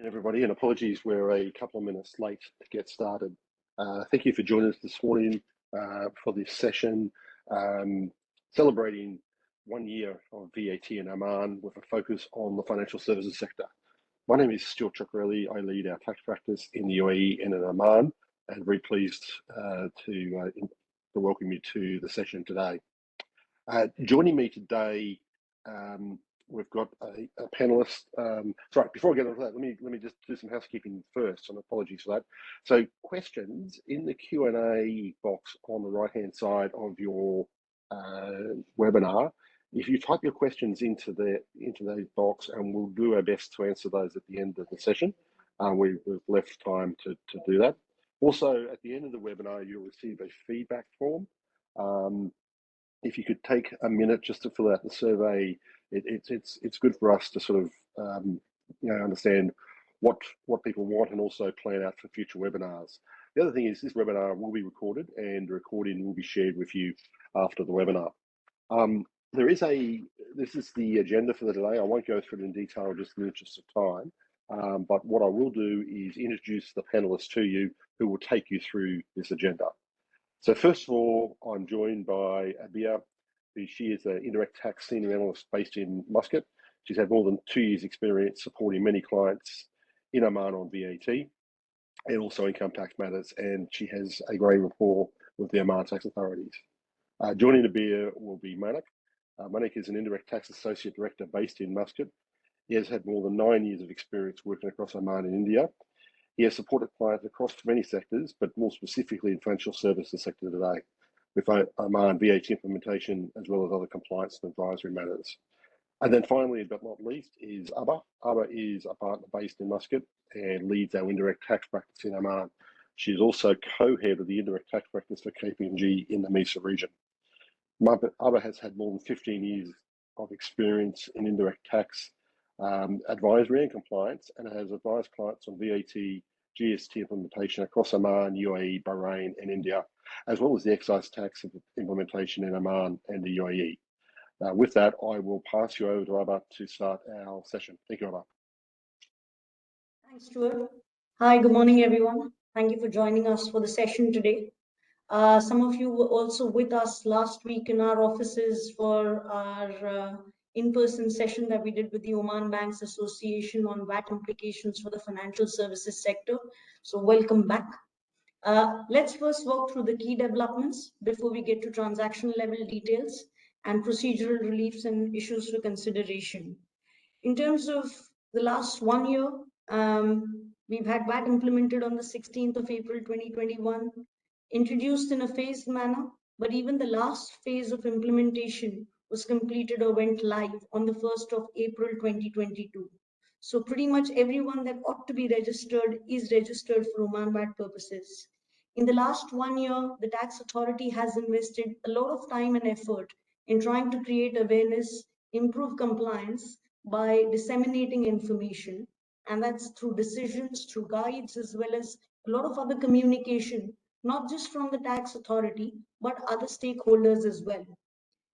Everybody, and apologies, we're a couple of minutes late to get started. Thank you for joining us this morning for this session, celebrating 1 year of VAT in Oman with a focus on the financial services sector. My name is Stuart Chakrelli. I lead our tax practice in the UAE and in Oman, and very pleased to welcome you to the session today. Joining me today, we've got a panelist. Sorry, before I get into that, let me just do some housekeeping first, and apologies for that. So, questions in the Q&A box on the right-hand side of your webinar. If you type your questions into the box, and we'll do our best to answer those at the end of the session. We've left time to do that. Also, at the end of the webinar, you'll receive a feedback form. If you could take a minute just to fill out the survey, it's good for us to sort of understand what people want and also plan out for future webinars. The other thing is this webinar will be recorded, and the recording will be shared with you after the webinar. This is the agenda for the day. I won't go through it in detail just in the interest of time, but what I will do is introduce the panelists to you who will take you through this agenda. So first of all, I'm joined by Abia. She is an indirect tax senior analyst based in Muscat. She's had more than 2 years experience supporting many clients in Oman on VAT and also income tax matters, and she has a great rapport with the Oman tax authorities. Joining Abia will be Manik. Manik is an indirect tax associate director based in Muscat. He has had more than 9 years of experience working across Oman and India. He has supported clients across many sectors, but more specifically in financial services sector today, with Oman VAT implementation as well as other compliance and advisory matters. And then finally, but not least, is Abba. Abba is a partner based in Muscat and leads our indirect tax practice in Oman. She is also co-head of the indirect tax practice for KPMG in the MESA region. Abba has had more than 15 years of experience in indirect tax advisory and compliance, and has advised clients on VAT, GST implementation across Oman, UAE, Bahrain, and India, as well as the excise tax implementation in Oman and the UAE. With that, I will pass you over to Abba to start our session. Thank you, Abba. Thanks, Stuart. Hi, good morning, everyone. Thank you for joining us for the session today. Some of you were also with us last week in our offices for our in-person session that we did with the Oman Banks Association on VAT implications for the financial services sector. So welcome back. Let's first walk through the key developments before we get to transaction level details and procedural reliefs and issues for consideration. In terms of the last 1 year, we've had VAT implemented on the 16th of April 2021, introduced in a phased manner, but even the last phase of implementation was completed or went live on the 1st of April 2022. So pretty much everyone that ought to be registered is registered for Oman VAT purposes. In the last 1 year, the tax authority has invested a lot of time and effort in trying to create awareness, improve compliance by disseminating information, and that's through decisions, through guides, as well as a lot of other communication, not just from the tax authority, but other stakeholders as well.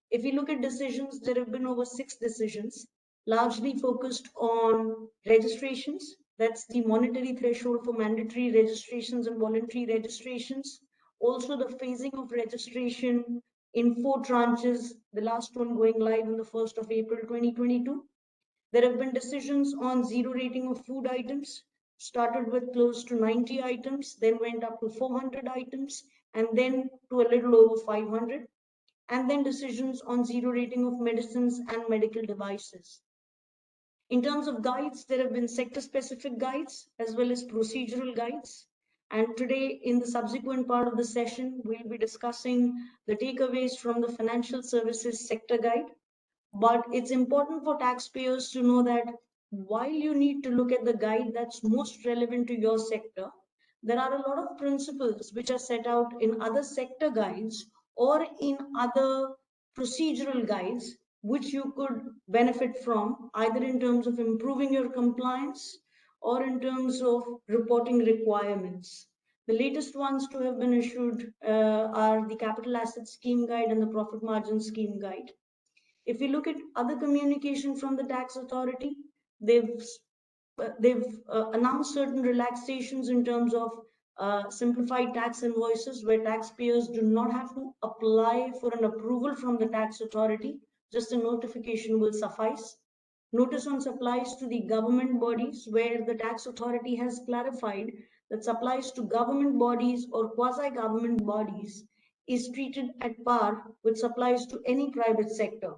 If you look at decisions, there have been over 6 decisions, largely focused on registrations. That's the monetary threshold for mandatory registrations and voluntary registrations. Also the phasing of registration in 4 tranches, the last one going live on the 1st of April 2022. There have been decisions on zero rating of food items, started with close to 90 items, then went up to 400 items, and then to a little over 500. And then decisions on zero rating of medicines and medical devices. In terms of guides, there have been sector-specific guides as well as procedural guides. And today, in the subsequent part of the session, we'll be discussing the takeaways from the financial services sector guide. But it's important for taxpayers to know that while you need to look at the guide that's most relevant to your sector, there are a lot of principles which are set out in other sector guides or in other procedural guides, which you could benefit from, either in terms of improving your compliance or in terms of reporting requirements. The latest ones to have been issued are the Capital Asset Scheme Guide and the Profit Margin Scheme Guide. If we look at other communication from the tax authority, they've announced certain relaxations in terms of simplified tax invoices, where taxpayers do not have to apply for an approval from the tax authority. Just a notification will suffice. Notice on supplies to the government bodies, where the tax authority has clarified that supplies to government bodies or quasi-government bodies is treated at par with supplies to any private sector.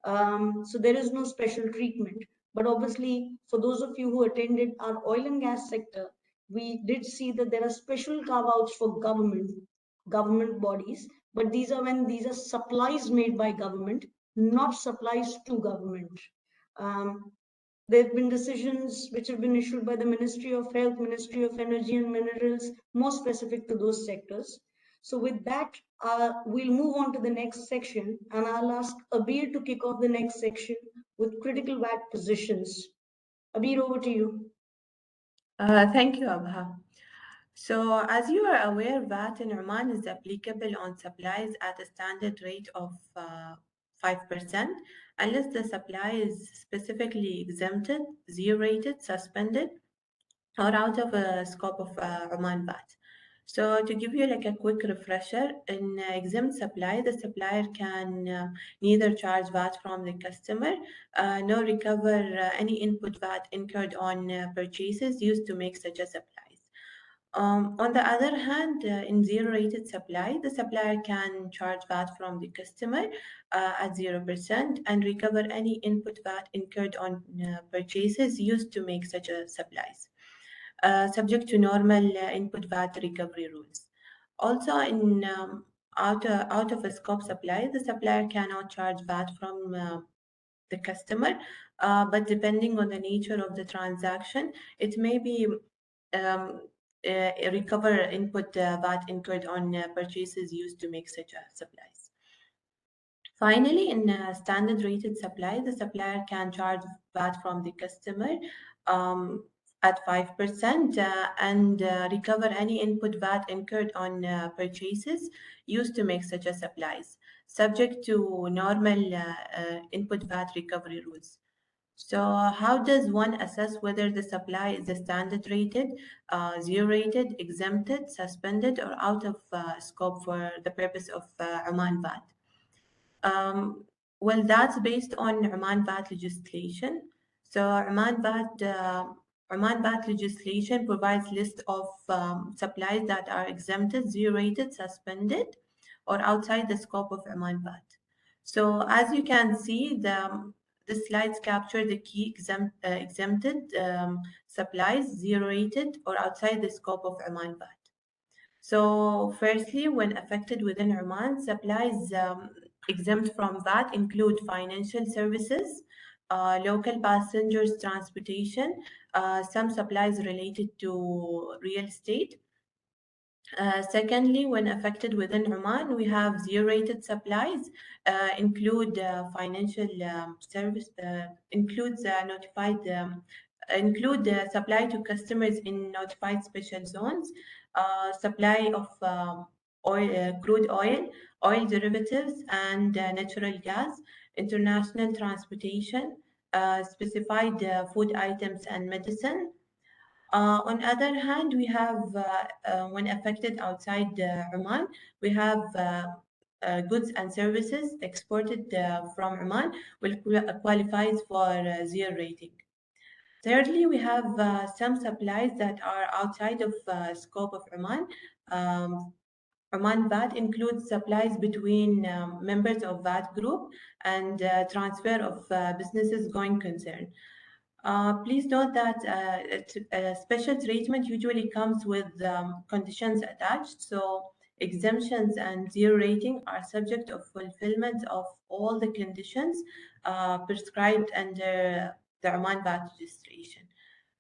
So there is no special treatment. But obviously, for those of you who attended our oil and gas sector, we did see that there are special carve-outs for government bodies, but these are when these are supplies made by government, not supplies to government. There have been decisions which have been issued by the Ministry of Health, Ministry of Energy and Minerals, more specific to those sectors. So with that, we'll move on to the next section, and I'll ask Abir to kick off the next section with critical VAT positions. Abir, over to you. Thank you, Abha. So, as you are aware, VAT in Oman is applicable on supplies at a standard rate of 5%, unless the supply is specifically exempted, zero-rated, suspended, or out of a scope of Oman VAT. So to give you like a quick refresher, in exempt supply, the supplier can neither charge VAT from the customer nor recover any input VAT incurred on purchases used to make such a supplies. On the other hand, in zero-rated supply, the supplier can charge VAT from the customer at 0% and recover any input VAT incurred on purchases used to make such a supplies. Subject to normal input VAT recovery rules. Also, in out of a scope supply, the supplier cannot charge VAT from the customer, but depending on the nature of the transaction, it may be recover input VAT incurred on purchases used to make such supplies. Finally, in a standard rated supply, the supplier can charge VAT from the customer at 5% and recover any input VAT incurred on purchases used to make such a supplies, subject to normal input VAT recovery rules. So how does one assess whether the supply is a standard rated, zero rated, exempted, suspended, or out of scope for the purpose of Oman VAT? Well, that's based on Oman VAT legislation. So Oman VAT legislation provides list of supplies that are exempted, zero-rated, suspended, or outside the scope of Oman VAT. So as you can see, the slides capture the key exempted supplies, zero-rated, or outside the scope of Oman VAT. So firstly, when affected within Oman, supplies exempt from VAT include financial services, local passengers transportation, some supplies related to real estate. Secondly, when affected within Oman, we have zero-rated supplies, include financial service, includes notified, include supply to customers in notified special zones, supply of oil, crude oil, oil derivatives, and natural gas, international transportation, specified food items and medicine. On other hand, we have, when affected outside Oman, we have goods and services exported from Oman will qualifies for zero rating. Thirdly, we have some supplies that are outside of scope of Oman. Oman VAT includes supplies between members of VAT group and transfer of businesses going concern. Please note that special treatment usually comes with conditions attached. So exemptions and zero rating are subject of fulfillment of all the conditions prescribed under the Oman VAT registration.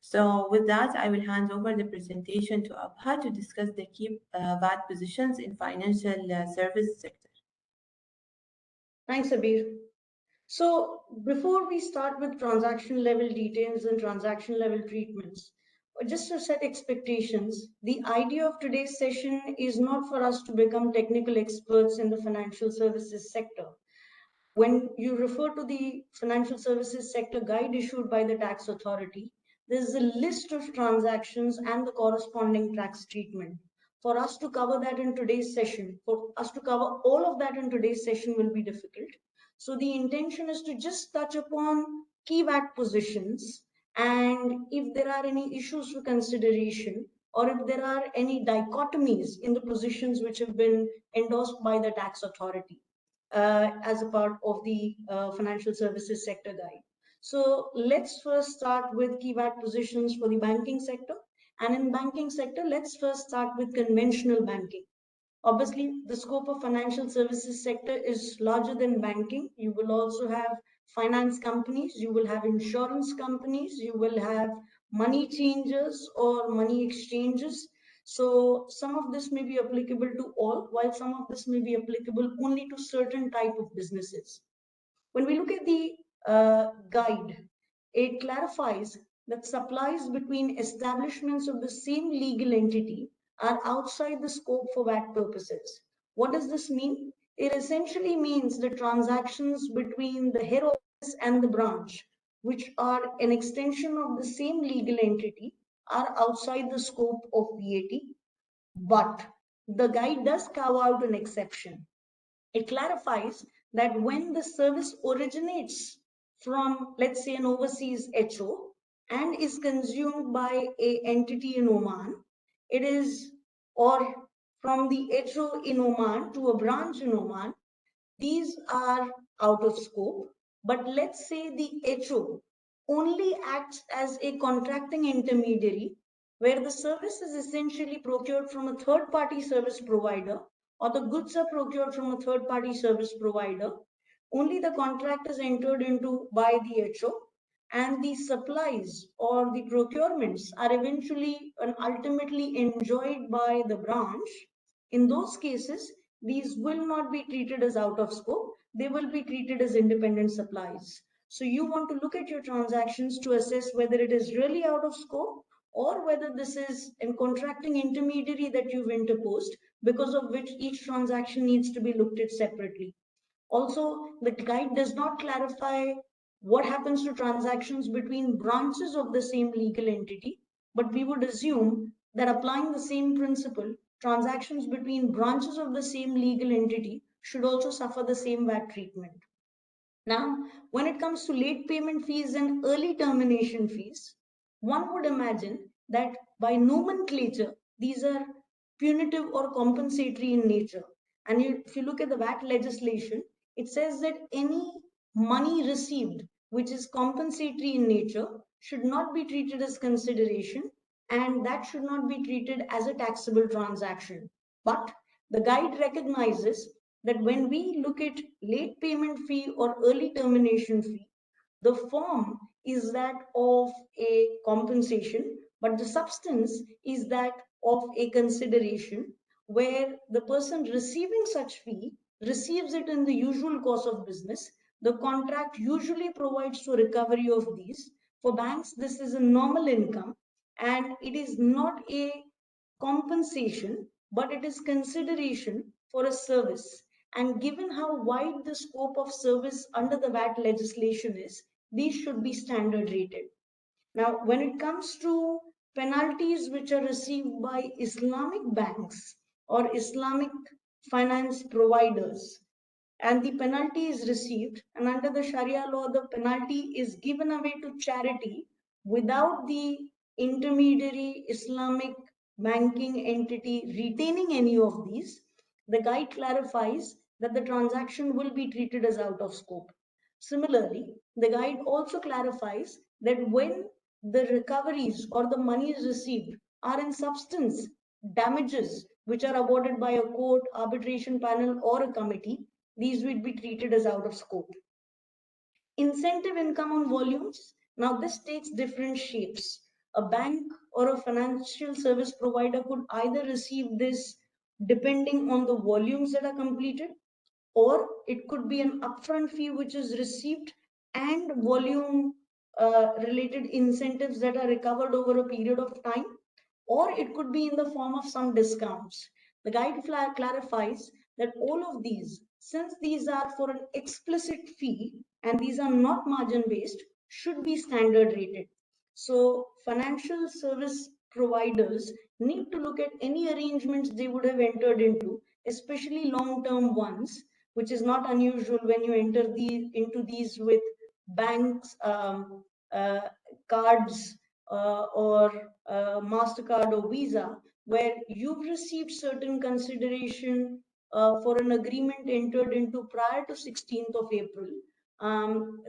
So with that, I will hand over the presentation to Abha to discuss the key VAT positions in financial service sector. Thanks, Abir. So before we start with transaction level details and transaction level treatments, just to set expectations, the idea of today's session is not for us to become technical experts in the financial services sector. When you refer to the financial services sector guide issued by the tax authority, there's a list of transactions and the corresponding tax treatment. For us to cover that in today's session, for us to cover all of that in today's session will be difficult. So the intention is to just touch upon key VAT positions, and if there are any issues for consideration, or if there are any dichotomies in the positions which have been endorsed by the tax authority as a part of the financial services sector guide. So let's first start with key VAT positions for the banking sector. And in banking sector, let's first start with conventional banking. Obviously, the scope of financial services sector is larger than banking. You will also have finance companies, you will have insurance companies, you will have money changers or money exchanges. So some of this may be applicable to all, while some of this may be applicable only to certain type of businesses. When we look at the guide, it clarifies that supplies between establishments of the same legal entity are outside the scope for VAT purposes. What does this mean? It essentially means the transactions between the head office and the branch, which are an extension of the same legal entity, are outside the scope of VAT. But the guide does carve out an exception. It clarifies that when the service originates from, let's say, an overseas HO and is consumed by an entity in Oman, it is, or from the HO in Oman to a branch in Oman, these are out of scope. But let's say the HO only acts as a contracting intermediary where the service is essentially procured from a third-party service provider, or the goods are procured from a third-party service provider. Only the contract is entered into by the HO, and the supplies or the procurements are eventually and ultimately enjoyed by the branch. In those cases, these will not be treated as out of scope. They will be treated as independent supplies. So you want to look at your transactions to assess whether it is really out of scope or whether this is a contracting intermediary that you've interposed, because of which each transaction needs to be looked at separately. Also, the guide does not clarify what happens to transactions between branches of the same legal entity, but we would assume that applying the same principle, transactions between branches of the same legal entity should also suffer the same VAT treatment. Now, when it comes to late payment fees and early termination fees, one would imagine that by nomenclature, these are punitive or compensatory in nature. And if you look at the VAT legislation, it says that any money received which is compensatory in nature should not be treated as consideration, and that should not be treated as a taxable transaction. But the guide recognizes that when we look at late payment fee or early termination fee, the form is that of a compensation, but the substance is that of a consideration, where the person receiving such fee receives it in the usual course of business. The contract usually provides for recovery of these. For banks, this is a normal income, and it is not a compensation, but it is consideration for a service. And given how wide the scope of service under the VAT legislation is, these should be standard rated. Now, when it comes to penalties which are received by Islamic banks or Islamic finance providers, and the penalty is received, and under the Sharia law, the penalty is given away to charity without the intermediary Islamic banking entity retaining any of these, the guide clarifies that the transaction will be treated as out of scope. Similarly, the guide also clarifies that when the recoveries or the money is received are in substance damages which are awarded by a court, arbitration panel, or a committee, these would be treated as out of scope. Incentive income on volumes. Now this takes different shapes. A bank or a financial service provider could either receive this depending on the volumes that are completed, or it could be an upfront fee which is received and volume related incentives that are recovered over a period of time, or it could be in the form of some discounts. The guide clarifies that all of these, since these are for an explicit fee and these are not margin based, should be standard rated. So financial service providers need to look at any arrangements they would have entered into, especially long-term ones, which is not unusual when you enter into these with banks, uh, cards, or MasterCard or Visa, where you've received certain consideration for an agreement entered into prior to 16th of April.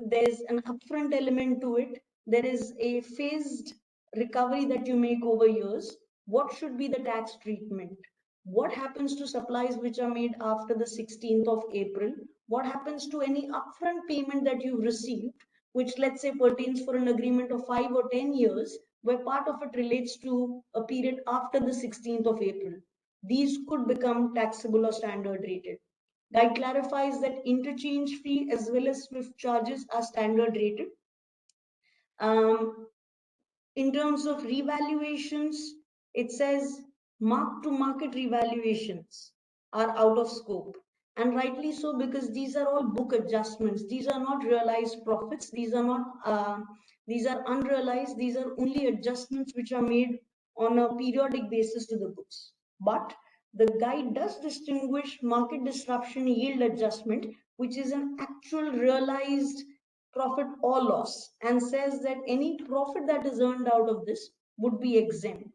There's an upfront element to it. There is a phased recovery that you make over years. What should be the tax treatment? What happens to supplies which are made after the 16th of April? What happens to any upfront payment that you've received, which let's say pertains for an agreement of 5 or 10 years, where part of it relates to a period after the 16th of April? These could become taxable or standard rated. Guide clarifies that interchange fee as well as SWIFT charges are standard rated. In terms of revaluations, it says mark-to-market revaluations are out of scope. And rightly so, because these are all book adjustments. These are not realized profits. These are not, these are unrealized. These are only adjustments which are made on a periodic basis to the books. But the guide does distinguish market disruption yield adjustment, which is an actual realized profit or loss, and says that any profit that is earned out of this would be exempt.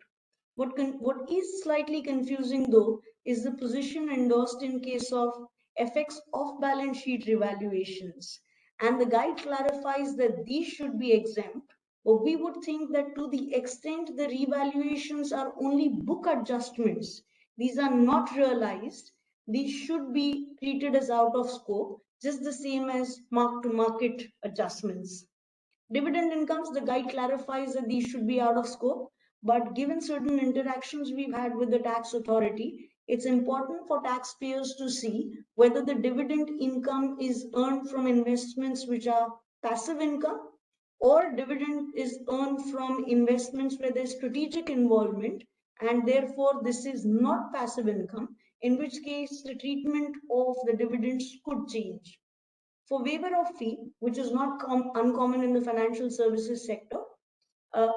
What is slightly confusing though is the position endorsed in case of FX off balance sheet revaluations. And the guide clarifies that these should be exempt, but we would think that to the extent the revaluations are only book adjustments, these are not realized, these should be treated as out of scope, just the same as mark to market adjustments. Dividend incomes, the guide clarifies that these should be out of scope, but given certain interactions we've had with the tax authority, it's important for taxpayers to see whether the dividend income is earned from investments which are passive income, or dividend is earned from investments where there's strategic involvement, and therefore this is not passive income, in which case the treatment of the dividends could change. For waiver of fee, which is not uncommon in the financial services sector, uh,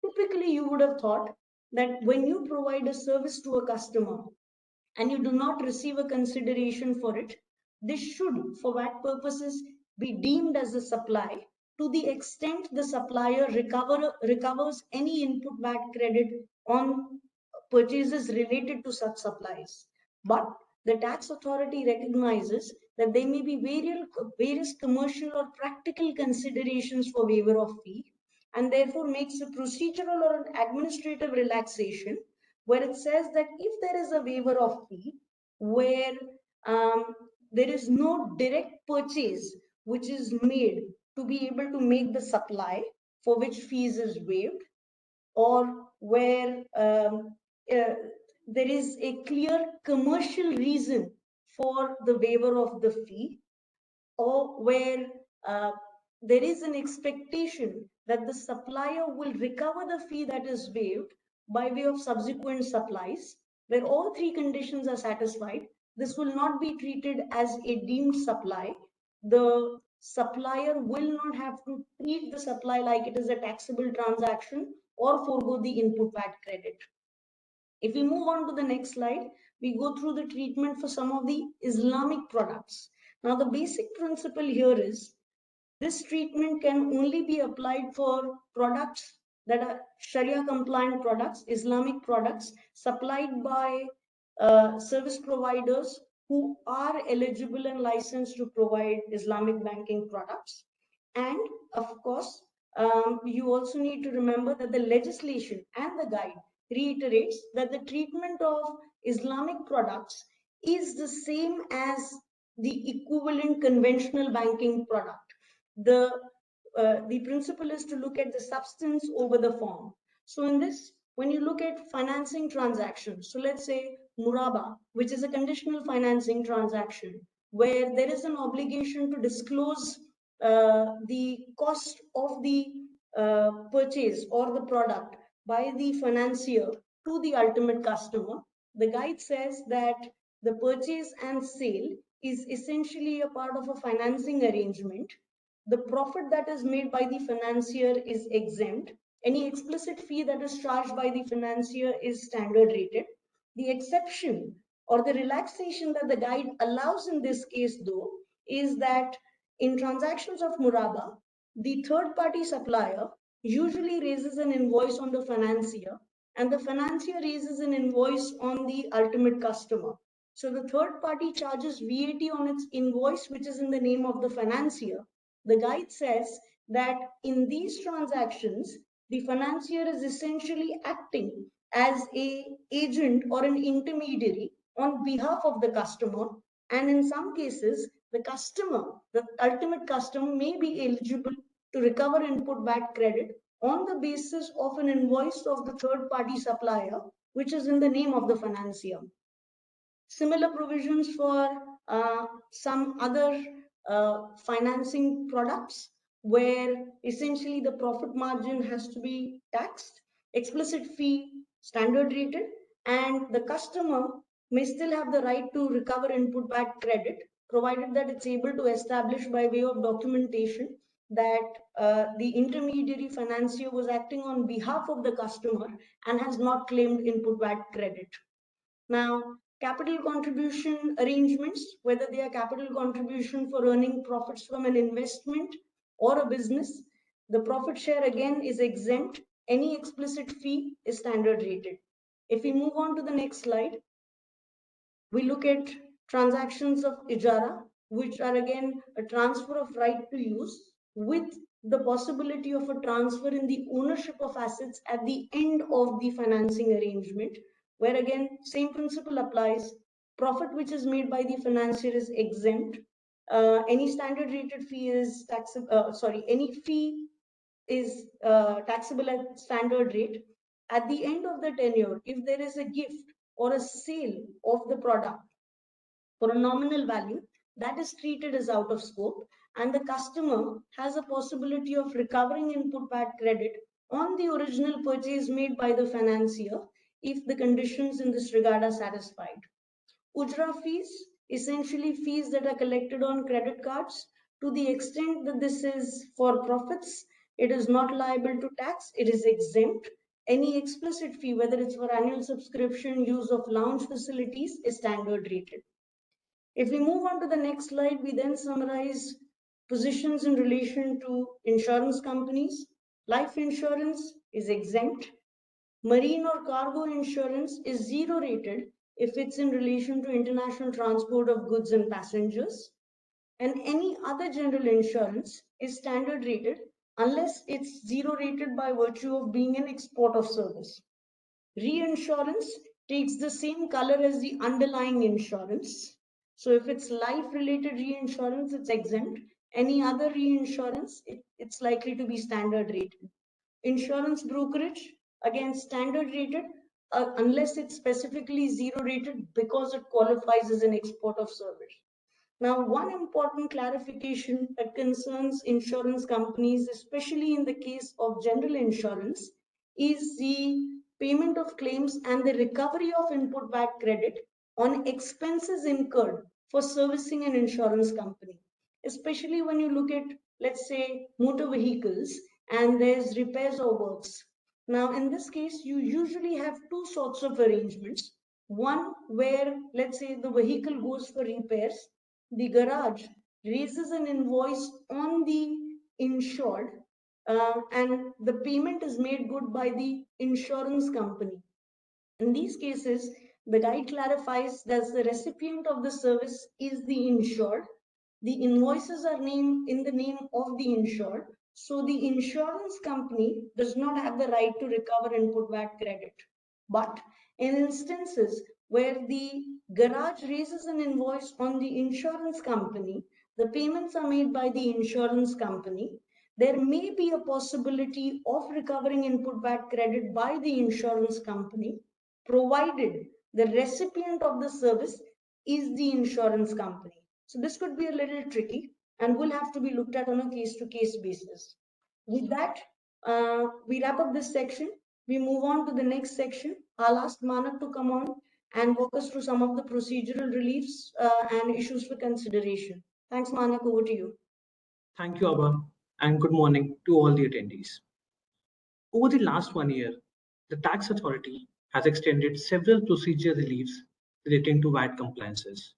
typically you would have thought that when you provide a service to a customer and you do not receive a consideration for it, this should, for VAT purposes, be deemed as a supply to the extent the supplier recovers any input VAT credit on purchases related to such supplies. But the tax authority recognizes that there may be various commercial or practical considerations for waiver of fee, and therefore makes a procedural or an administrative relaxation where it says that if there is a waiver of fee where um, there is no direct purchase which is made to be able to make the supply for which fees is waived, or where there is a clear commercial reason for the waiver of the fee, or where uh, there is an expectation that the supplier will recover the fee that is waived by way of subsequent supplies, where all three conditions are satisfied, this will not be treated as a deemed supply. The supplier will not have to treat the supply like it is a taxable transaction or forego the input VAT credit. If we move on to the next slide, we go through the treatment for some of the Islamic products. Now, the basic principle here is this treatment can only be applied for products that are Sharia compliant products, Islamic products supplied by service providers who are eligible and licensed to provide Islamic banking products. And of course, you also need to remember that the legislation and the guide reiterates that the treatment of Islamic products is the same as the equivalent conventional banking product. The principle is to look at the substance over the form. So in this, when you look at financing transactions, so let's say Muraba, which is a conditional financing transaction, where there is an obligation to disclose the cost of the purchase or the product by the financier to the ultimate customer. The guide says that the purchase and sale is essentially a part of a financing arrangement. The profit that is made by the financier is exempt. Any explicit fee that is charged by the financier is standard rated. The exception or the relaxation that the guide allows in this case, though, is that in transactions of Muraba, the third-party supplier usually raises an invoice on the financier, and the financier raises an invoice on the ultimate customer. So the third party charges VAT on its invoice, which is in the name of the financier. The guide says that in these transactions, the financier is essentially acting as an agent or an intermediary on behalf of the customer. And in some cases, the customer, the ultimate customer, may be eligible to recover input VAT credit on the basis of an invoice of the third party supplier, which is in the name of the financier. Similar provisions for some other financing products where essentially the profit margin has to be taxed, explicit fee standard rated, and the customer may still have the right to recover input VAT credit, provided that it's able to establish by way of documentation that the intermediary financier was acting on behalf of the customer and has not claimed input VAT credit. Now, capital contribution arrangements, whether they are capital contribution for earning profits from an investment or a business, the profit share again is exempt. Any explicit fee is standard rated. If we move on to the next slide, we look at transactions of ijara, which are again a transfer of right to use with the possibility of a transfer in the ownership of assets at the end of the financing arrangement, where again same principle applies. Profit which is made by the financier is exempt. Any standard rated fee is taxable. Any fee is taxable at standard rate. At the end of the tenure, if there is a gift or a sale of the product for a nominal value, that is treated as out of scope, and the customer has a possibility of recovering input VAT credit on the original purchase made by the financier if the conditions in this regard are satisfied. Ujra fees, essentially fees that are collected on credit cards. To the extent that this is for profits, it is not liable to tax, it is exempt. Any explicit fee, whether it's for annual subscription, use of lounge facilities, is standard rated. If we move on to the next slide, we then summarize positions in relation to insurance companies. Life insurance is exempt. Marine or cargo insurance is zero rated if it's in relation to international transport of goods and passengers. And any other general insurance is standard rated unless it's zero rated by virtue of being an export of service. Reinsurance takes the same color as the underlying insurance. So if it's life related reinsurance, it's exempt. Any other reinsurance, it's likely to be standard rated. Insurance brokerage, again standard rated, unless it's specifically zero rated because it qualifies as an export of service. Now, one important clarification that concerns insurance companies, especially in the case of general insurance, is the payment of claims and the recovery of input VAT credit on expenses incurred for servicing an insurance company. Especially when you look at, let's say, motor vehicles and there's repairs or works. Now, in this case, you usually have two sorts of arrangements. One where, let's say, the vehicle goes for repairs, the garage raises an invoice on the insured, and the payment is made good by the insurance company. In these cases, the guide clarifies that the recipient of the service is the insured. The invoices are named in the name of the insured. So the insurance company does not have the right to recover input VAT credit. But in instances where the garage raises an invoice on the insurance company, the payments are made by the insurance company. There may be a possibility of recovering input VAT credit by the insurance company, provided the recipient of the service is the insurance company. So this could be a little tricky and will have to be looked at on a case-to-case basis. With that, we wrap up this section. We move on to the next section. I'll ask Manak to come on and walk us through some of the procedural reliefs and issues for consideration. Thanks, Manak. Over to you. Thank you, Abha, and good morning to all the attendees. Over the last 1 year, the tax authority has extended several procedural reliefs relating to VAT compliances.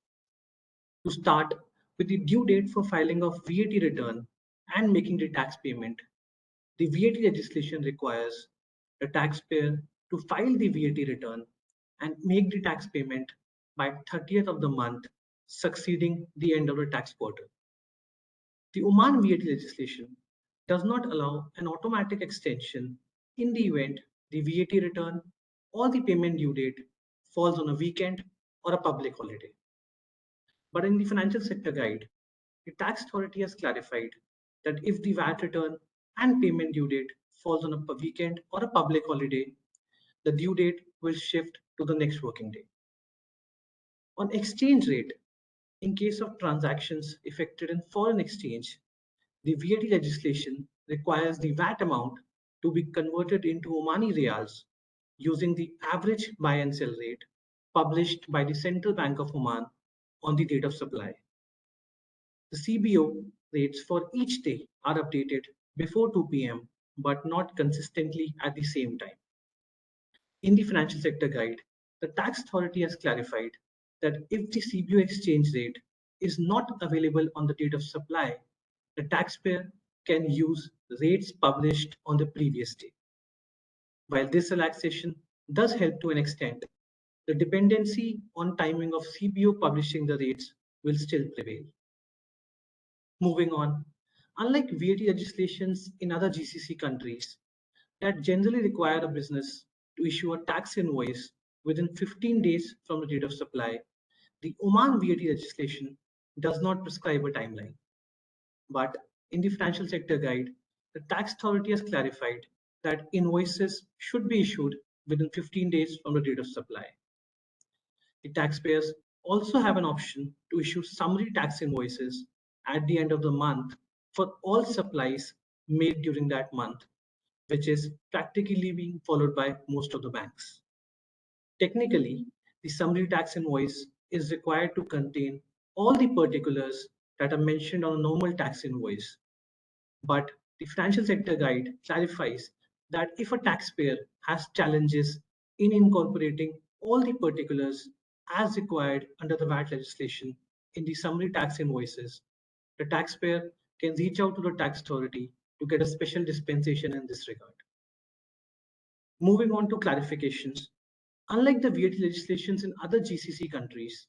To start with the due date for filing of VAT return and making the tax payment, the VAT legislation requires the taxpayer to file the VAT return and make the tax payment by 30th of the month succeeding the end of the tax quarter. The Oman VAT legislation does not allow an automatic extension in the event the VAT return or the payment due date falls on a weekend or a public holiday. But in the financial sector guide, the tax authority has clarified that if the VAT return and payment due date falls on a weekend or a public holiday, the due date will shift to the next working day. On exchange rate, in case of transactions effected in foreign exchange, the VAT legislation requires the VAT amount to be converted into Omani riyals using the average buy and sell rate published by the Central Bank of Oman on the date of supply. The CBO rates for each day are updated before 2 p.m. but not consistently at the same time. In the financial sector guide, the tax authority has clarified that if the CBO exchange rate is not available on the date of supply, the taxpayer can use rates published on the previous day. While this relaxation does help to an extent, the dependency on timing of CBO publishing the rates will still prevail. Moving on, unlike VAT legislations in other GCC countries that generally require a business to issue a tax invoice within 15 days from the date of supply, the Oman VAT legislation does not prescribe a timeline. But in the financial sector guide, the tax authority has clarified that invoices should be issued within 15 days from the date of supply. The taxpayers also have an option to issue summary tax invoices at the end of the month for all supplies made during that month, which is practically being followed by most of the banks. Technically, the summary tax invoice is required to contain all the particulars that are mentioned on a normal tax invoice. But the financial sector guide clarifies that if a taxpayer has challenges in incorporating all the particulars as required under the VAT legislation in the summary tax invoices, the taxpayer can reach out to the tax authority to get a special dispensation in this regard. Moving on to clarifications, unlike the VAT legislations in other GCC countries,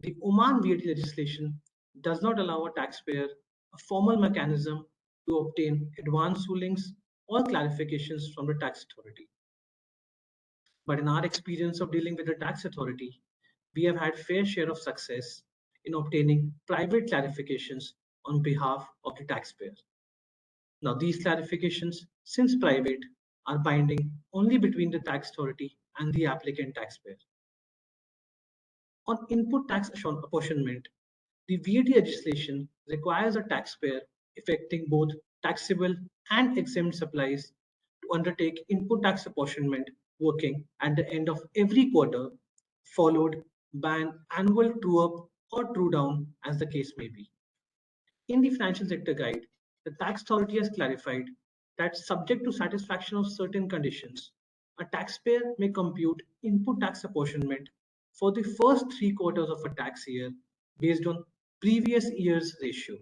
the Oman VAT legislation does not allow a taxpayer a formal mechanism to obtain advance rulings or clarifications from the tax authority. But in our experience of dealing with the tax authority, we have had fair share of success in obtaining private clarifications on behalf of the taxpayer. Now, these clarifications, since private, are binding only between the tax authority and the applicant taxpayer. On input tax apportionment, the VAT legislation requires a taxpayer affecting both taxable and exempt supplies to undertake input tax apportionment working at the end of every quarter, followed by an annual true-up or true-down as the case may be. In the financial sector guide, the tax authority has clarified that subject to satisfaction of certain conditions, a taxpayer may compute input tax apportionment for the first 3 quarters of a tax year based on previous year's ratio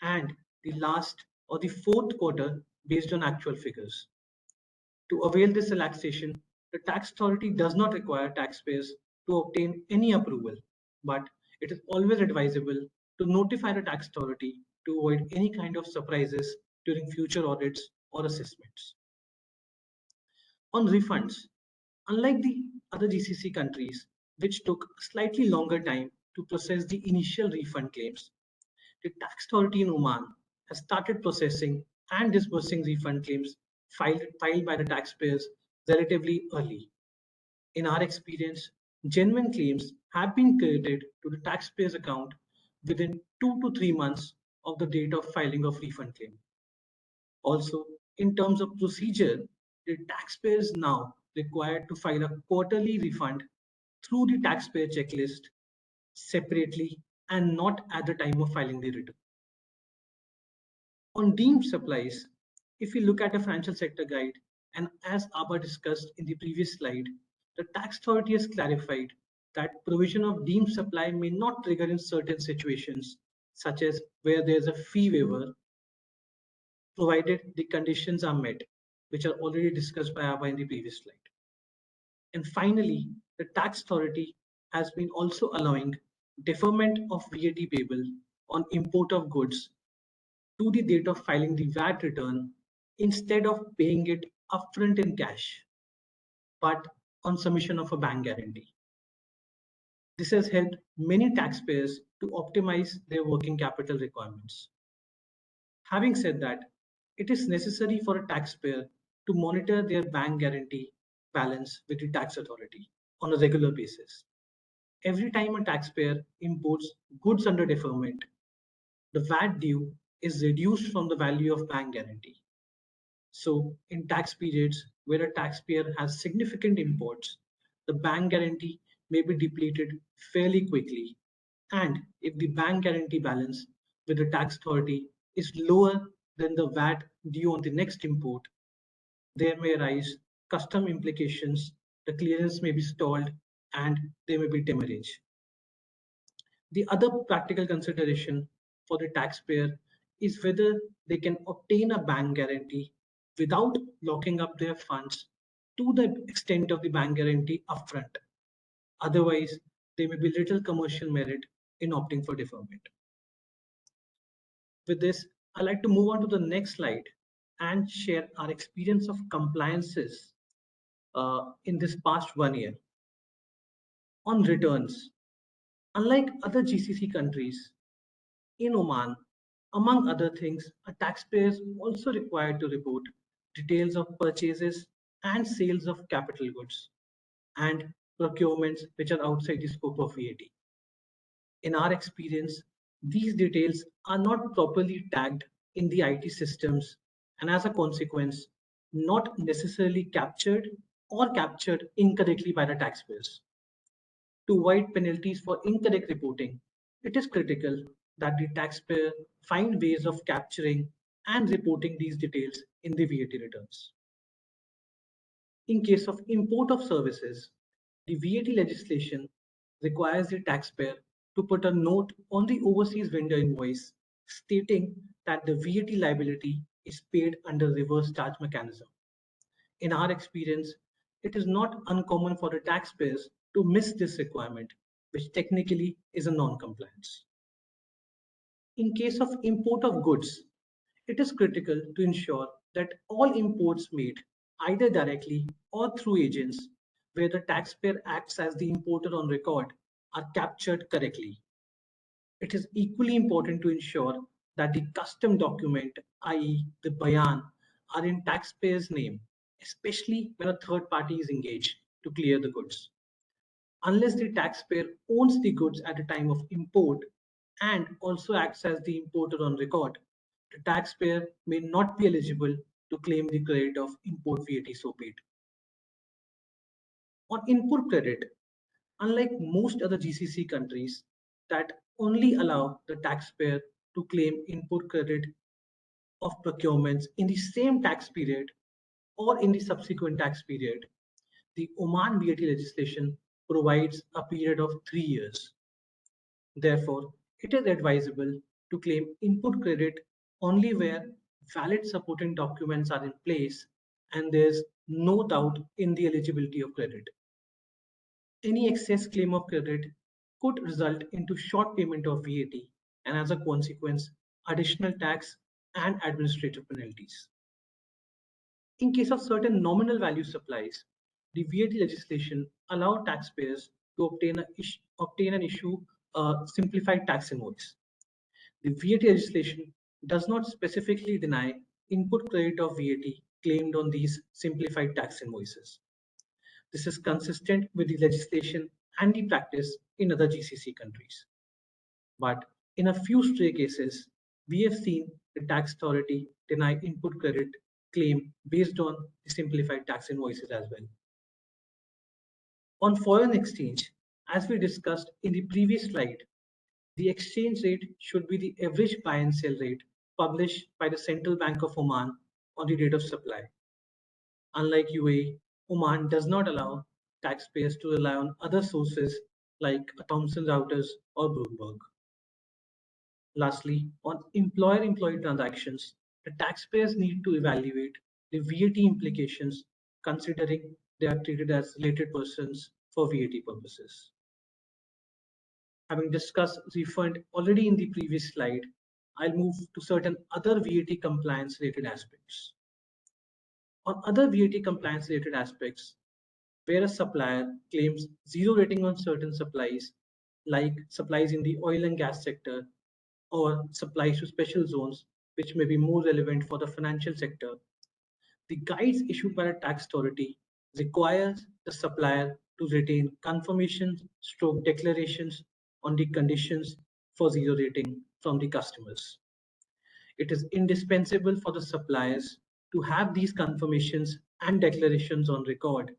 and the last or the 4th quarter based on actual figures. To avail this relaxation, the tax authority does not require taxpayers to obtain any approval, but it is always advisable to notify the tax authority to avoid any kind of surprises during future audits or assessments. On refunds, unlike the other GCC countries, which took slightly longer time to process the initial refund claims, the tax authority in Oman has started processing and disbursing refund claims filed by the taxpayers relatively early. In our experience, genuine claims have been credited to the taxpayer's account within 2 to 3 months of the date of filing of refund claim. Also, in terms of procedure, the taxpayer is now required to file a quarterly refund through the taxpayer checklist separately and not at the time of filing the return. On deemed supplies, if we look at a financial sector guide, And as Abba discussed in the previous slide, the tax authority has clarified that provision of deemed supply may not trigger in certain situations, such as where there is a fee waiver, provided the conditions are met, which are already discussed by Abba in the previous slide. And finally, the tax authority has been also allowing deferment of VAT payable on import of goods to the date of filing the VAT return instead of paying it upfront in cash, but on submission of a bank guarantee. This has helped many taxpayers to optimize their working capital requirements. Having said that, it is necessary for a taxpayer to monitor their bank guarantee balance with the tax authority on a regular basis. Every time a taxpayer imports goods under deferment, the VAT due is reduced from the value of bank guarantee. So in tax periods where a taxpayer has significant imports, the bank guarantee may be depleted fairly quickly. And if the bank guarantee balance with the tax authority is lower than the VAT due on the next import, there may arise custom implications, the clearance may be stalled, and there may be demurrage. The other practical consideration for the taxpayer is whether they can obtain a bank guarantee without locking up their funds to the extent of the bank guarantee upfront. Otherwise, there may be little commercial merit in opting for deferment. With this, I'd like to move on to the next slide and share our experience of compliances in this past 1 year. On returns, unlike other GCC countries, in Oman, among other things, a taxpayer is also required to report details of purchases and sales of capital goods and procurements which are outside the scope of VAT. In our experience, these details are not properly tagged in the IT systems and as a consequence, not necessarily captured or captured incorrectly by the taxpayers. To avoid penalties for incorrect reporting, it is critical that the taxpayer find ways of capturing and reporting these details in the VAT returns. In case of import of services, the VAT legislation requires the taxpayer to put a note on the overseas vendor invoice stating that the VAT liability is paid under reverse charge mechanism. In our experience, it is not uncommon for the taxpayers to miss this requirement, which technically is a non-compliance. In case of import of goods, it is critical to ensure that all imports made either directly or through agents where the taxpayer acts as the importer on record are captured correctly. It is equally important to ensure that the custom document, i.e. the bayan, are in taxpayer's name, especially when a third party is engaged to clear the goods. Unless the taxpayer owns the goods at the time of import and also acts as the importer on record, the taxpayer may not be eligible to claim the credit of import VAT so paid. On input credit, unlike most other GCC countries that only allow the taxpayer to claim input credit of procurements in the same tax period or in the subsequent tax period, the Oman VAT legislation provides a period of 3 years. Therefore, it is advisable to claim input credit only where valid supporting documents are in place and there's no doubt in the eligibility of credit. Any excess claim of credit could result into short payment of VAT and as a consequence, additional tax and administrative penalties. In case of certain nominal value supplies, the VAT legislation allows taxpayers to obtain and issue a simplified tax invoice. The VAT legislation does not specifically deny input credit of VAT claimed on these simplified tax invoices. This is consistent with the legislation and the practice in other GCC countries. But in a few stray cases, we have seen the tax authority deny input credit claim based on the simplified tax invoices as well. On foreign exchange, as we discussed in the previous slide, the exchange rate should be the average buy and sell rate published by the Central Bank of Oman on the date of supply. Unlike UAE, Oman does not allow taxpayers to rely on other sources like Thomson Reuters or Bloomberg. Lastly, on employer-employee transactions, the taxpayers need to evaluate the VAT implications considering they are treated as related persons for VAT purposes. Having discussed refund already in the previous slide, I'll move to certain other VAT compliance related aspects. On other VAT compliance related aspects, where a supplier claims zero rating on certain supplies, like supplies in the oil and gas sector or supplies to special zones, which may be more relevant for the financial sector, the guides issued by the tax authority requires the supplier to retain confirmations stroke declarations on the conditions for zero rating from the customers. It is indispensable for the suppliers to have these confirmations and declarations on record,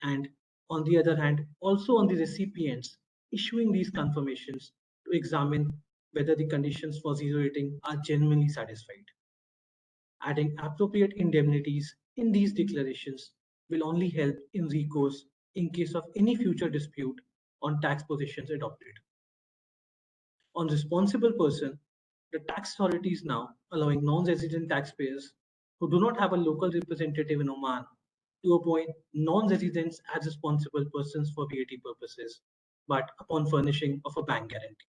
and on the other hand, also on the recipients issuing these confirmations to examine whether the conditions for zero rating are genuinely satisfied. Adding appropriate indemnities in these declarations will only help in recourse in case of any future dispute on tax positions adopted. On responsible person, the tax authority is now allowing non-resident taxpayers who do not have a local representative in Oman to appoint non-residents as responsible persons for VAT purposes, but upon furnishing of a bank guarantee.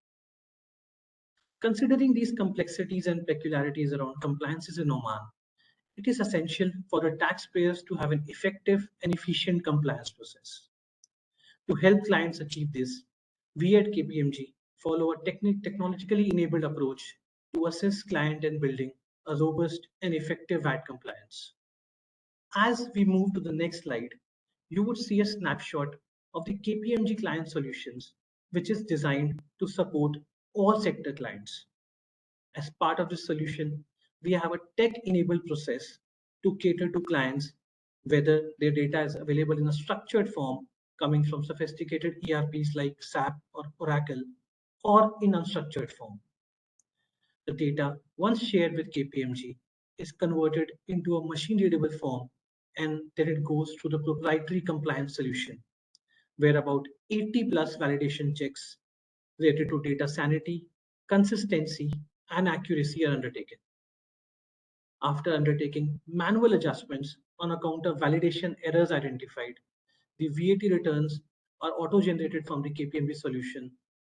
Considering these complexities and peculiarities around compliances in Oman, it is essential for the taxpayers to have an effective and efficient compliance process. To help clients achieve this, we at KPMG follow a technologically enabled approach to assist client in building a robust and effective VAT compliance. As we move to the next slide, you would see a snapshot of the KPMG client solutions, which is designed to support all sector clients. As part of this solution, we have a tech-enabled process to cater to clients, whether their data is available in a structured form coming from sophisticated ERPs like SAP or Oracle, or in unstructured form. The data, once shared with KPMG, is converted into a machine-readable form, and then it goes through the proprietary compliance solution, where about 80 plus validation checks related to data sanity, consistency, and accuracy are undertaken. After undertaking manual adjustments on account of validation errors identified, the VAT returns are auto-generated from the KPMG solution,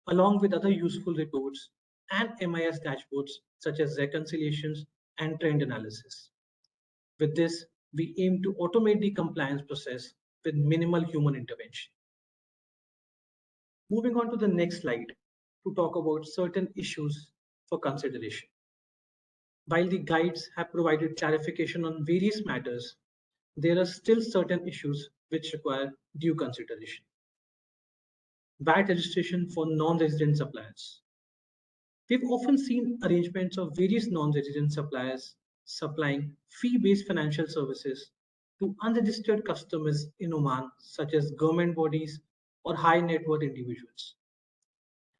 along with other useful reports and MIS dashboards such as reconciliations and trend analysis. With this, we aim to automate the compliance process with minimal human intervention. Moving on to the next slide to talk about certain issues for consideration. While the guides have provided clarification on various matters, there are still certain issues which require due consideration. VAT registration for non-resident suppliers. We've often seen arrangements of various non-resident suppliers supplying fee-based financial services to unregistered customers in Oman, such as government bodies or high net worth individuals.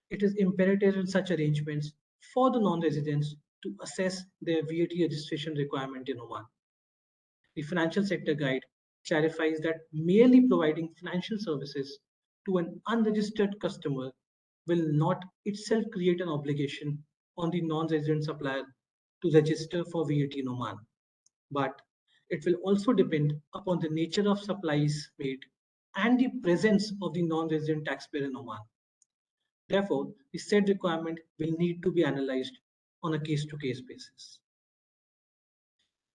It is imperative in such arrangements for the non-residents to assess their VAT registration requirement in Oman. The financial sector guide clarifies that merely providing financial services to an unregistered customer will not itself create an obligation on the non-resident supplier to register for VAT in Oman, but it will also depend upon the nature of supplies made and the presence of the non-resident taxpayer in Oman. Therefore, the said requirement will need to be analyzed on a case-to-case basis.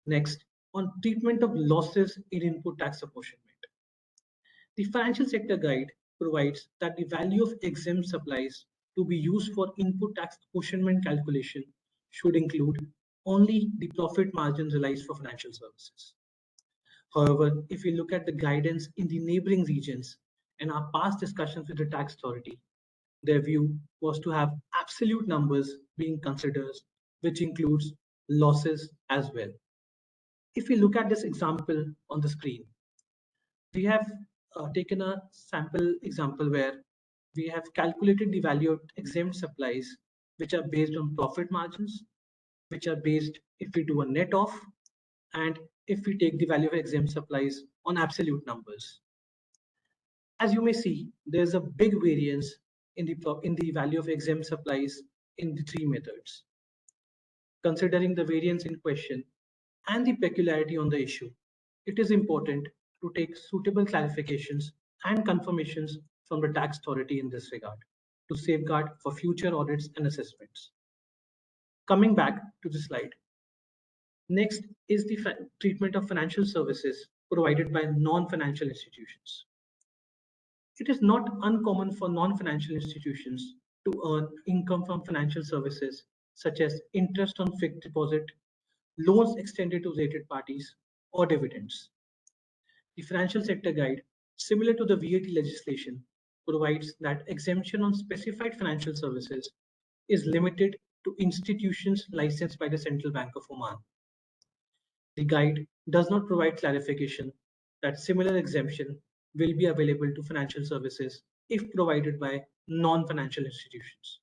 Next, on treatment of losses in input tax apportionment. The financial sector guide provides that the value of exempt supplies to be used for input tax apportionment calculation should include only the profit margin realized for financial services. However, if we look at the guidance in the neighboring regions and our past discussions with the tax authority, their view was to have absolute numbers being considered, which includes losses as well. If we look at this example on the screen, we have taken a sample example where we have calculated the value of exempt supplies, which are based on profit margins, which are based if we do a net off, and if we take the value of exempt supplies on absolute numbers. As you may see, there's a big variance in the value of exempt supplies in the three methods. Considering the variance in question and the peculiarity on the issue, it is important to take suitable clarifications and confirmations from the tax authority in this regard to safeguard for future audits and assessments. Coming back to the slide. Next is the treatment of financial services provided by non-financial institutions. It is not uncommon for non-financial institutions to earn income from financial services such as interest on fixed deposit, loans extended to related parties, or dividends. The Financial Sector Guide, similar to the VAT legislation, provides that exemption on specified financial services is limited to institutions licensed by the Central Bank of Oman. The guide does not provide clarification that similar exemption will be available to financial services if provided by non-financial institutions.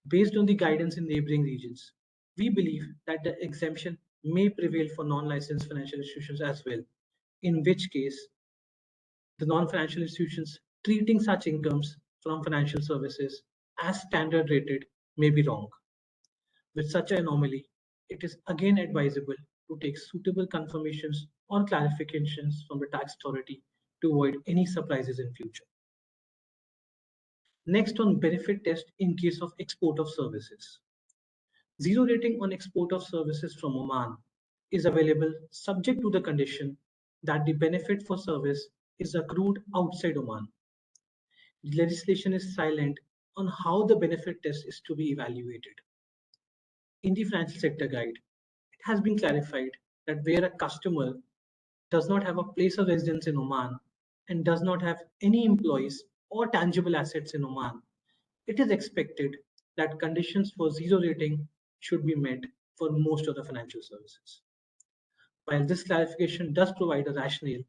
Based on the guidance in neighboring regions, we believe that the exemption may prevail for non-licensed financial institutions as well, in which case the non-financial institutions treating such incomes from financial services as standard rated may be wrong. With such an anomaly, it is again advisable to take suitable confirmations or clarifications from the tax authority to avoid any surprises in future. Next, on benefit test in case of export of services. Zero rating on export of services from Oman is available subject to the condition that the benefit for service is accrued outside Oman. The legislation is silent on how the benefit test is to be evaluated. In the Financial Sector Guide, it has been clarified that where a customer does not have a place of residence in Oman and does not have any employees or tangible assets in Oman, it is expected that conditions for zero rating should be met for most of the financial services. While this clarification does provide a rationale,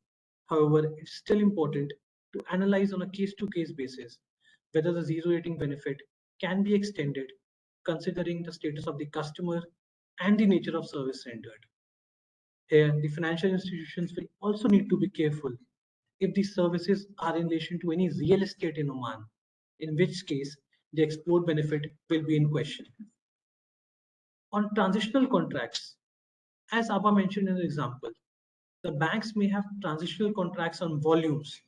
however, it's still important to analyze on a case-to-case basis whether the zero rating benefit can be extended considering the status of the customer and the nature of service rendered. Here, the financial institutions will also need to be careful if the services are in relation to any real estate in Oman, in which case the export benefit will be in question. On transitional contracts, as Abba mentioned in the example, the banks may have transitional contracts on volumes,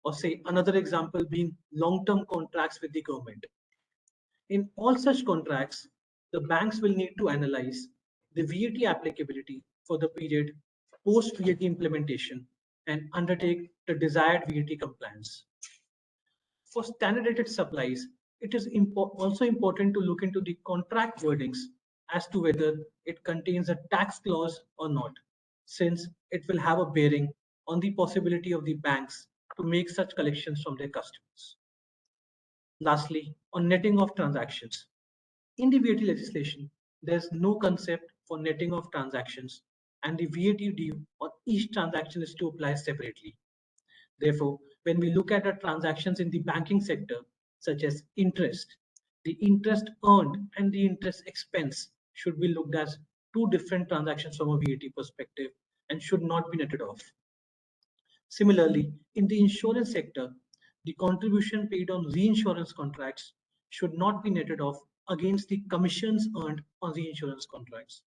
or say another example being long-term contracts with the government. In all such contracts, the banks will need to analyze the VAT applicability for the period post-VAT implementation and undertake the desired VAT compliance. For standard rated supplies, it is also important to look into the contract wordings as to whether it contains a tax clause or not, since it will have a bearing on the possibility of the banks to make such collections from their customers. Lastly, on netting of transactions. In the VAT legislation, there's no concept for netting of transactions, and the VAT due on each transaction is to apply separately. Therefore, when we look at the transactions in the banking sector, such as interest, the interest earned and the interest expense should be looked as two different transactions from a VAT perspective and should not be netted off. Similarly, in the insurance sector, the contribution paid on reinsurance contracts should not be netted off against the commissions earned on reinsurance contracts.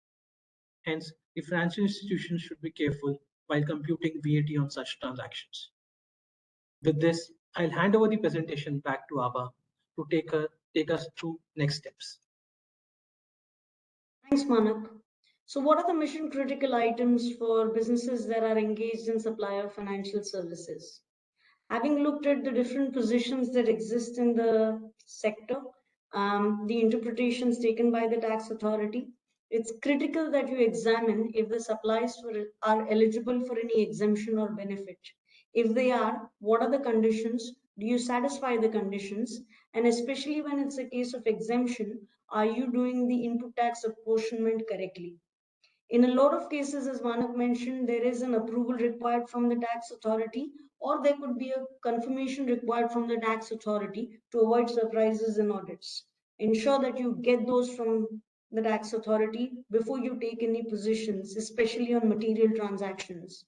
Hence, the financial institutions should be careful while computing VAT on such transactions. With this, I'll hand over the presentation back to Abba to take us through next steps. Thanks, Manak. So what are the mission critical items for businesses that are engaged in supply of financial services? Having looked at the different positions that exist in the sector, the interpretations taken by the tax authority, it's critical that you examine if the supplies are eligible for any exemption or benefit. If they are, what are the conditions? Do you satisfy the conditions? And especially when it's a case of exemption, are you doing the input tax apportionment correctly? In a lot of cases, as Manak mentioned, there is an approval required from the tax authority, or there could be a confirmation required from the tax authority to avoid surprises in audits. Ensure that you get those from the tax authority before you take any positions, especially on material transactions.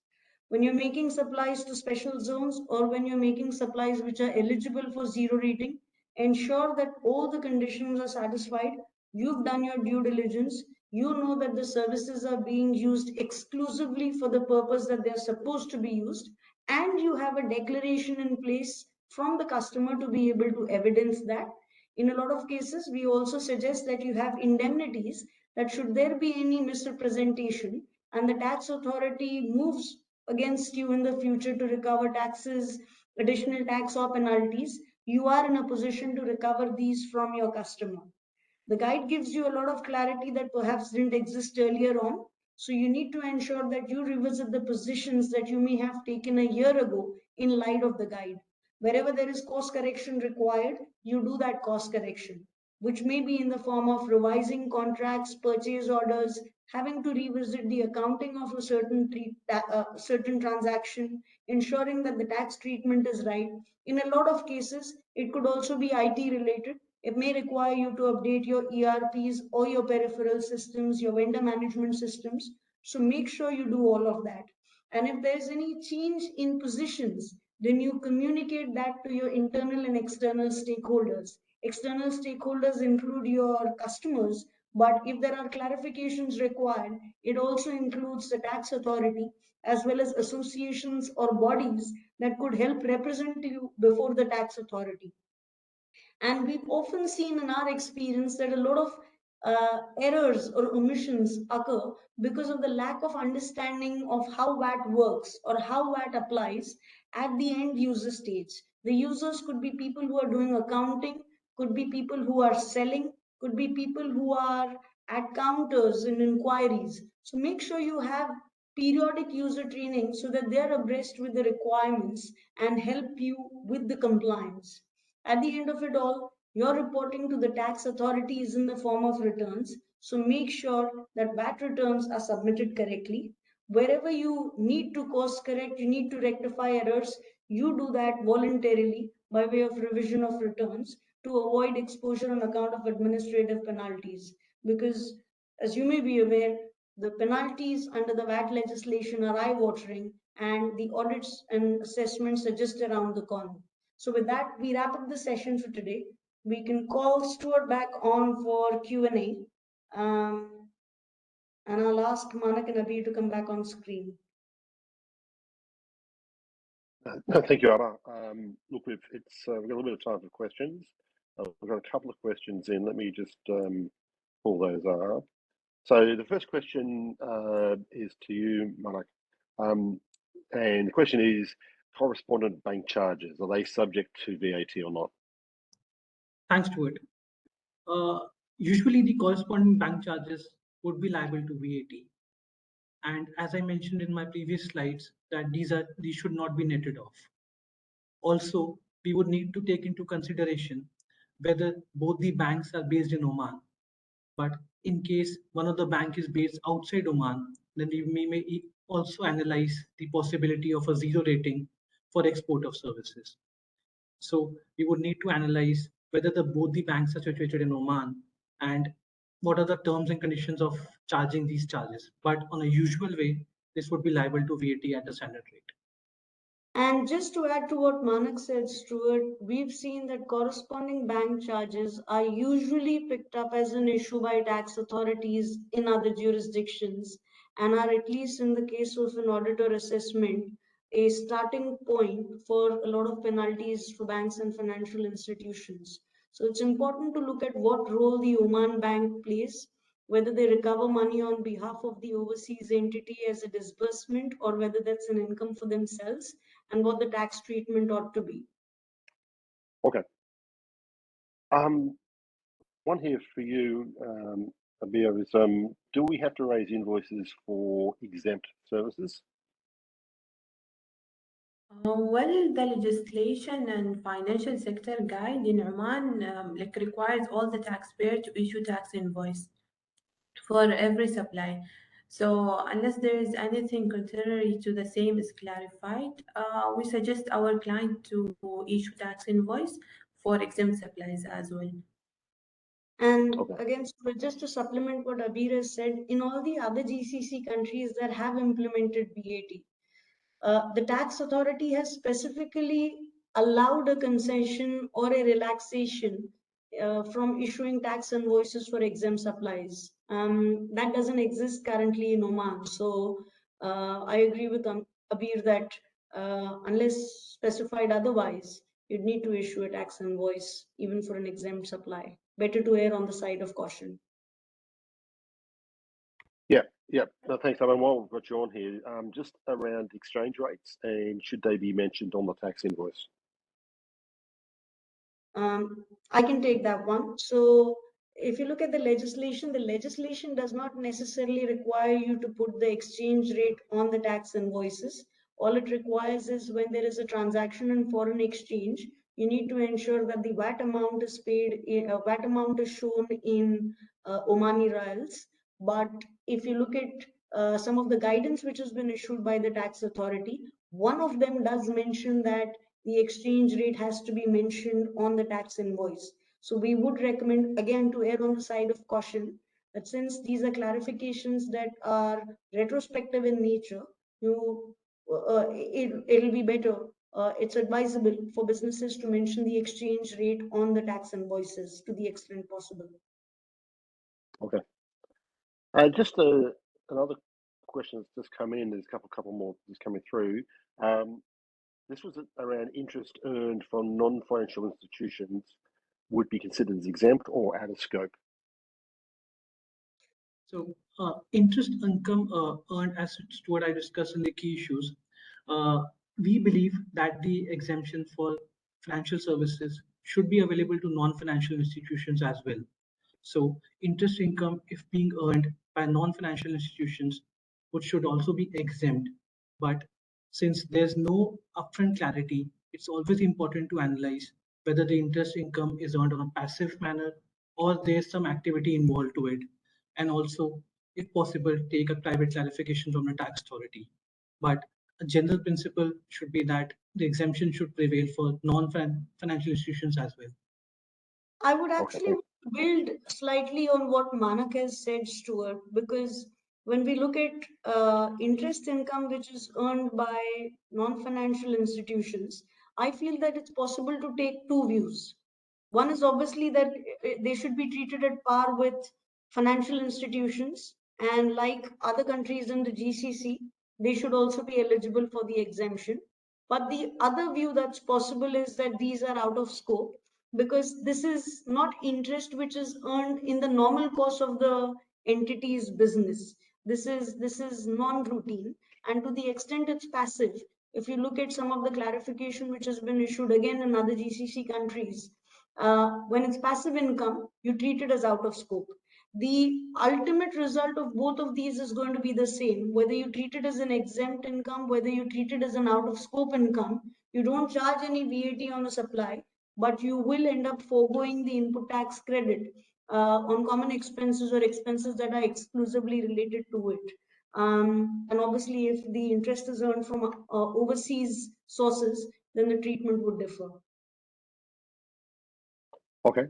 When you're making supplies to special zones or when you're making supplies which are eligible for zero rating, ensure that all the conditions are satisfied. You've done your due diligence. You know that the services are being used exclusively for the purpose that they're supposed to be used, and you have a declaration in place from the customer to be able to evidence that. In a lot of cases, we also suggest that you have indemnities that should there be any misrepresentation and the tax authority moves against you in the future to recover taxes, additional tax or penalties, you are in a position to recover these from your customer. The guide gives you a lot of clarity that perhaps didn't exist earlier on. So you need to ensure that you revisit the positions that you may have taken a year ago in light of the guide. Wherever there is course correction required, you do that course correction, which may be in the form of revising contracts, purchase orders, having to revisit the accounting of a certain transaction, ensuring that the tax treatment is right. In a lot of cases, it could also be IT related. It may require you to update your ERPs or your peripheral systems, your vendor management systems. So make sure you do all of that. And if there's any change in positions, then you communicate that to your internal and external stakeholders. External stakeholders include your customers, but if there are clarifications required, it also includes the tax authority as well as associations or bodies that could help represent you before the tax authority. And we've often seen in our experience that a lot of errors or omissions occur because of the lack of understanding of how VAT works or how VAT applies at the end user stage. The users could be people who are doing accounting, could be people who are selling, could be people who are at counters and inquiries. So make sure you have periodic user training so that they're abreast with the requirements and help you with the compliance. At the end of it all, your reporting to the tax authority is in the form of returns. So make sure that VAT returns are submitted correctly. Wherever you need to course correct, you need to rectify errors, you do that voluntarily by way of revision of returns to avoid exposure on account of administrative penalties. Because as you may be aware, the penalties under the VAT legislation are eye-watering and the audits and assessments are just around the corner. So with that, we wrap up the session for today. We can call Stuart back on for Q&A. And I'll ask Manak and Abhi to come back on screen. No, thank you, Ara. Look, we've got a little bit of time for questions. We've got a couple of questions in. Let me just pull those up. So the first question is to you, Manak. And the question is, correspondent bank charges, are they subject to VAT or not? Thanks, Stuart. Usually the corresponding bank charges would be liable to VAT. And as I mentioned in my previous slides, that these should not be netted off. Also, we would need to take into consideration whether both the banks are based in Oman. But in case one of the bank is based outside Oman, then we may also analyze the possibility of a zero rating for export of services. So we would need to analyze whether both the banks are situated in Oman and what are the terms and conditions of charging these charges. But on a usual way, this would be liable to VAT at the standard rate. And just to add to what Manak said, Stuart, we've seen that corresponding bank charges are usually picked up as an issue by tax authorities in other jurisdictions and are, at least in the case of an auditor assessment, a starting point for a lot of penalties for banks and financial institutions. So it's important to look at what role the Oman Bank plays, whether they recover money on behalf of the overseas entity as a disbursement or whether that's an income for themselves, and what the tax treatment ought to be. Okay. One here for you, Abir, is do we have to raise invoices for exempt services? Well, the legislation and financial sector guide in Oman requires all the taxpayer to issue tax invoice for every supply. So unless there is anything contrary to the same is clarified, we suggest our client to issue tax invoice for exempt supplies as well. And Okay. again, just to supplement what Abir has said, in all the other GCC countries that have implemented VAT, the tax authority has specifically allowed a concession or a relaxation from issuing tax invoices for exempt supplies. That doesn't exist currently in Oman. So I agree with Abir that unless specified otherwise, you'd need to issue a tax invoice even for an exempt supply. Better to err on the side of caution. Yeah. No, thanks, Alan. While we've got you on here, just around exchange rates, and should they be mentioned on the tax invoice? I can take that one. So if you look at the legislation does not necessarily require you to put the exchange rate on the tax invoices. All it requires is when there is a transaction in foreign exchange, you need to ensure that the VAT amount is paid, VAT amount is shown in Omani rials. But if you look at some of the guidance which has been issued by the tax authority, one of them does mention that the exchange rate has to be mentioned on the tax invoice. So we would recommend, again, to err on the side of caution, that since these are clarifications that are retrospective in nature, it'll be better. It's advisable for businesses to mention the exchange rate on the tax invoices to the extent possible. Okay. Just another question that's just come in. There's a couple more just coming through. This was around interest earned from non-financial institutions would be considered as exempt or out of scope. So interest income earned, as Stuart I discussed in the key issues, we believe that the exemption for financial services should be available to non-financial institutions as well. So interest income, if being earned by non-financial institutions, should also be exempt. But since there's no upfront clarity, it's always important to analyze whether the interest income is earned on a passive manner or there's some activity involved to it. And also, if possible, take a private clarification from the tax authority. But a general principle should be that the exemption should prevail for non-financial institutions as well. I would Okay. actually build slightly on what Manak has said, Stuart, because when we look at interest income which is earned by non-financial institutions, I feel that it's possible to take two views. One is obviously that they should be treated at par with financial institutions, and like other countries in the GCC, they should also be eligible for the exemption. But the other view that's possible is that these are out of scope, because this is not interest which is earned in the normal course of the entity's business. This is non-routine, and to the extent it's passive, if you look at some of the clarification which has been issued again in other GCC countries, when it's passive income, you treat it as out of scope. The ultimate result of both of these is going to be the same. Whether you treat it as an exempt income, whether you treat it as an out of scope income, you don't charge any VAT on the supply, but you will end up foregoing the input tax credit on common expenses or expenses that are exclusively related to it. And obviously, if the interest is earned from overseas sources, then the treatment would differ. Okay.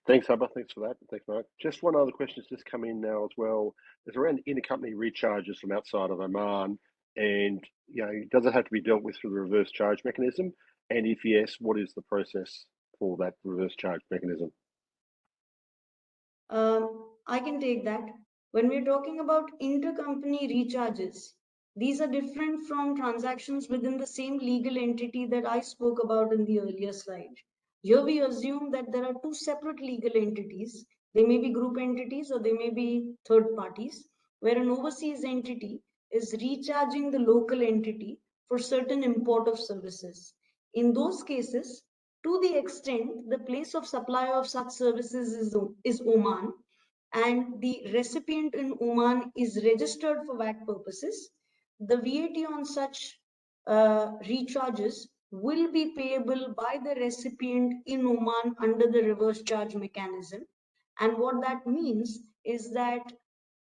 Thanks, Abba. Thanks for that. Thanks, Mark. Just one other question has just come in now as well. It's around intercompany recharges from outside of Oman, and does it have to be dealt with through the reverse charge mechanism? And if yes, what is the process for that reverse charge mechanism? I can take that. When we're talking about intercompany recharges, these are different from transactions within the same legal entity that I spoke about in the earlier slide. Here we assume that there are two separate legal entities. They may be group entities or they may be third parties, where an overseas entity is recharging the local entity for certain import of services. In those cases, to the extent the place of supply of such services is Oman, and the recipient in Oman is registered for VAT purposes, the VAT on such recharges will be payable by the recipient in Oman under the reverse charge mechanism. And what that means is that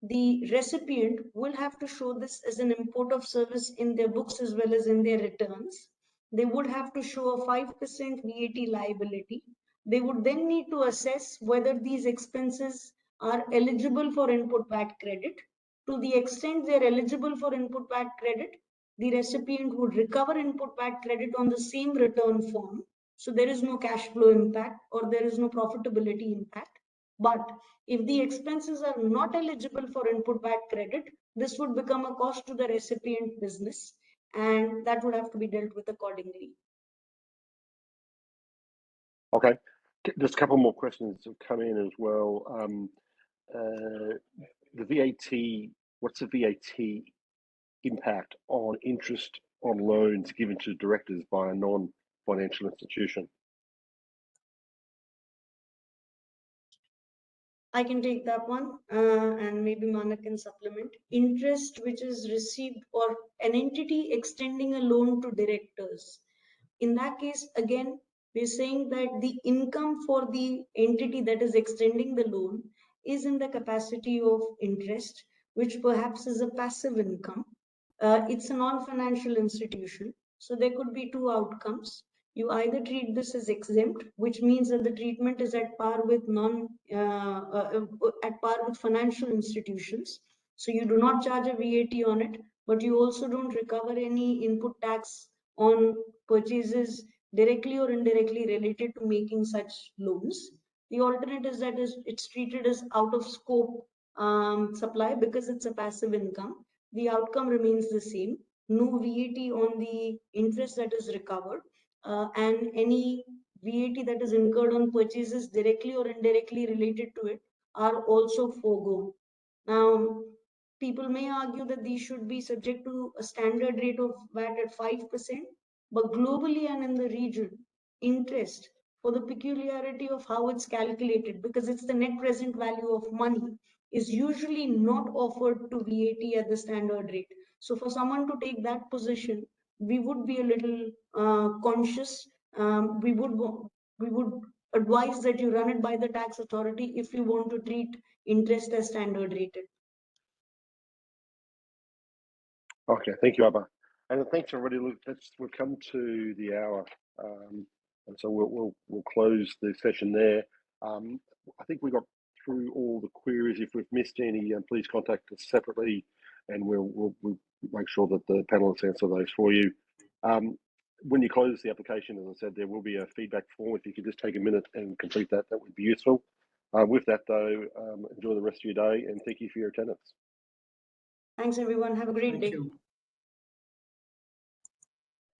the recipient will have to show this as an import of service in their books as well as in their returns. They would have to show a 5% VAT liability, they would then need to assess whether these expenses are eligible for input VAT credit. To the extent they are eligible for input VAT credit, the recipient would recover input VAT credit on the same return form. So there is no cash flow impact or there is no profitability impact. But if the expenses are not eligible for input VAT credit, this would become a cost to the recipient business, and that would have to be dealt with accordingly. Okay, just a couple more questions have come in as well. The VAT, what's the VAT impact on interest on loans given to directors by a non-financial institution? I can take that one, and maybe Mana can supplement. Interest which is received, or an entity extending a loan to directors. In that case, again, we're saying that the income for the entity that is extending the loan is in the capacity of interest, which perhaps is a passive income. It's a non-financial institution, so there could be two outcomes. You either treat this as exempt, which means that the treatment is at par with at par with financial institutions. So you do not charge a VAT on it, but you also don't recover any input tax on purchases directly or indirectly related to making such loans. The alternate is that it's treated as out of scope supply because it's a passive income. The outcome remains the same. No VAT on the interest that is recovered, and any VAT that is incurred on purchases directly or indirectly related to it are also foregone. Now, people may argue that these should be subject to a standard rate of VAT at 5%, but globally and in the region, interest, for the peculiarity of how it's calculated, because it's the net present value of money, is usually not offered to VAT at the standard rate. So for someone to take that position, we would be a little conscious. We would advise that you run it by the tax authority if you want to treat interest as standard rated. Okay, thank you, Abba. And thanks everybody. Look, we've come to the hour, and so we'll close the session there. I think we got through all the queries. If we've missed any, please contact us separately, and we'll make sure that the panelists answer those for you. When you close the application, as I said, there will be a feedback form. If you could just take a minute and complete that, that would be useful. With that, though, enjoy the rest of your day, and thank you for your attendance. Thanks, everyone. Have a great day.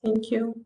Thank you.